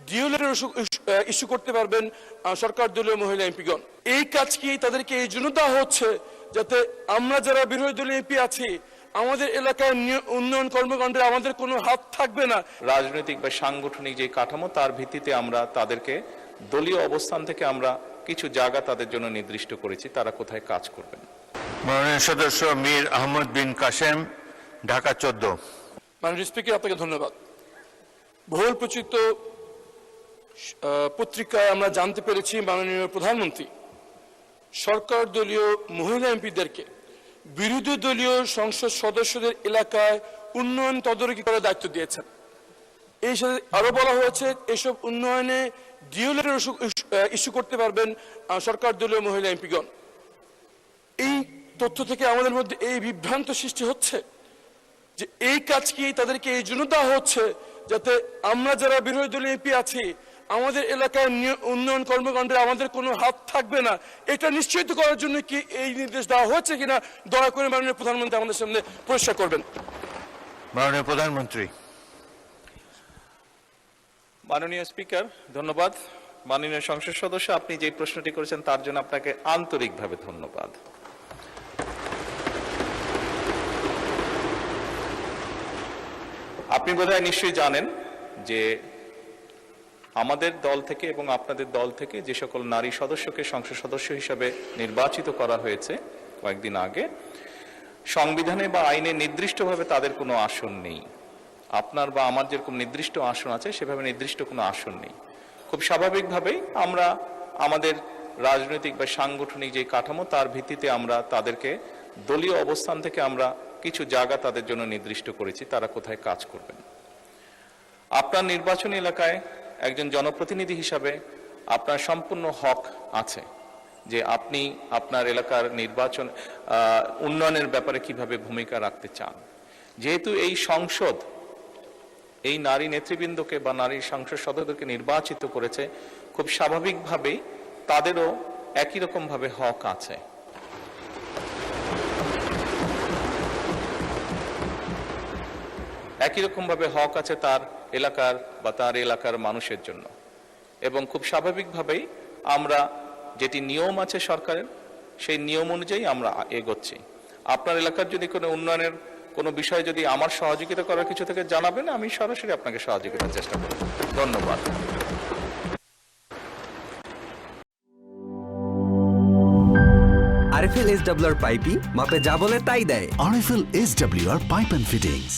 Deo letter issue করতে পারবেন সরকার দলীয় মহিলা এমপিগণ। এই কাজ কি তাদেরকে এই জন্য দেওয়া হচ্ছে যাতে আমরা যারা বিরোধী দলীয় এমপি আছি আমাদের এলাকার উন্নয়ন কর্মকাণ্ডে আমাদের কোনো হাত থাকবে না। রাজনৈতিক বা সাংগঠনিক যে কাঠামো তার ভিত্তিতে আমরা তাদেরকে দলীয় অবস্থান থেকে আমরা কিছু জায়গা তাদের জন্য নির্দিষ্ট করেছি, তারা কোথায় কাজ করবেন। মাননীয় সদস্য মীর আহমদ বিন কাসেম, ঢাকা 14। মাননীয় স্পিকার, আপনাকে ধন্যবাদ। বহুল প্রচিত পত্রিকায় আমরা জানতে পেরেছি মাননীয় প্রধানমন্ত্রী সরকার দলীয় মহিলা এমপিদেরকে বিরোধী দলীয় সংসদ সদস্যদের এলাকায় উন্নয়ন তদারকি করার দায়িত্ব দিয়েছেন। এই সাথে আরো বলা হয়েছে এসব উন্নয়নে ডিও লেটার ইস্যু করতে পারবেন সরকার দলীয় মহিলা এমপিগণ। এই তথ্য থেকে আমাদের মধ্যে এই বিভ্রান্ত সৃষ্টি হচ্ছে যে এই কাজ কি তাদেরকে এই জন্য দেওয়া হচ্ছে যাতে আমরা যারা বিরোধী দলীয় এমপি আছি আমাদের এলাকার উন্নয়ন কর্মকাণ্ডে আমাদের কোনো হাত থাকবে না। এটা নিশ্চিত করার জন্য কি এই নির্দেশ দেওয়া হচ্ছে কিনা দয়া করে মাননীয় প্রধানমন্ত্রী আমাদের সামনে পরিষ্কার করবেন। মাননীয় প্রধানমন্ত্রী। মাননীয় স্পিকার, ধন্যবাদ। মাননীয় সংসদ সদস্য, আপনি যে প্রশ্নটি করেছেন তার জন্য আপনাকে আন্তরিকভাবে ধন্যবাদ। আপনি বোধহয় নিশ্চয়ই জানেন যে আমাদের দল থেকে এবং আপনাদের দল থেকে যে সকল নারী সদস্যকে সংসদ সদস্য হিসেবে নির্বাচিত করা হয়েছে কয়েকদিন আগে, সংবিধানে বা আইনে নির্দিষ্টভাবে তাদের কোনো আসন নেই। আপনার বা আমার যেরকম নির্দিষ্ট আসন আছে সেভাবে নির্দিষ্ট কোনো আসন নেই। খুব স্বাভাবিকভাবেই আমরা আমাদের রাজনৈতিক বা সাংগঠনিক যে কাঠামো তার ভিত্তিতে আমরা তাদেরকে দলীয় অবস্থান থেকে আমরা কিছু জায়গা তাদের জন্য নির্দিষ্ট করেছি, তারা কোথায় কাজ করবেন। আপনার নির্বাচনী এলাকায় একজন জনপ্রতিনিধি হিসাবে আপনার সম্পূর্ণ হক আছে যে আপনি আপনার এলাকার নির্বাচন উন্নয়নের ব্যাপারে কিভাবে ভূমিকা রাখতে চান। যেহেতু এই সংসদ এই নারী নেতৃবৃন্দকে বা নারী সংসদ সদস্যদেরকে নির্বাচিত করেছে, খুব স্বাভাবিকভাবেই তাদেরও একই রকম ভাবে হক আছে। একই রকম ভাবে হক আছে তার এলাকার বা তার এলাকার মানুষের জন্য, এবং খুব স্বাভাবিকভাবেই আমরা যেটি নিয়ম আছে সরকারের সেই নিয়ম অনুযায়ী আমরা এগোচ্ছি। আপনার এলাকার যদি কোনো উন্নয়নের কোনো বিষয় যদি আমার সহযোগিতা করার কিছু থেকে জানাবেন, আমি সরাসরি আপনাকে সহযোগিতার চেষ্টা করব। ধন্যবাদ। আরএফএল SWR পাইপই মাপে যা বলে তাই দেয়। RFL SWR pipe and fittings.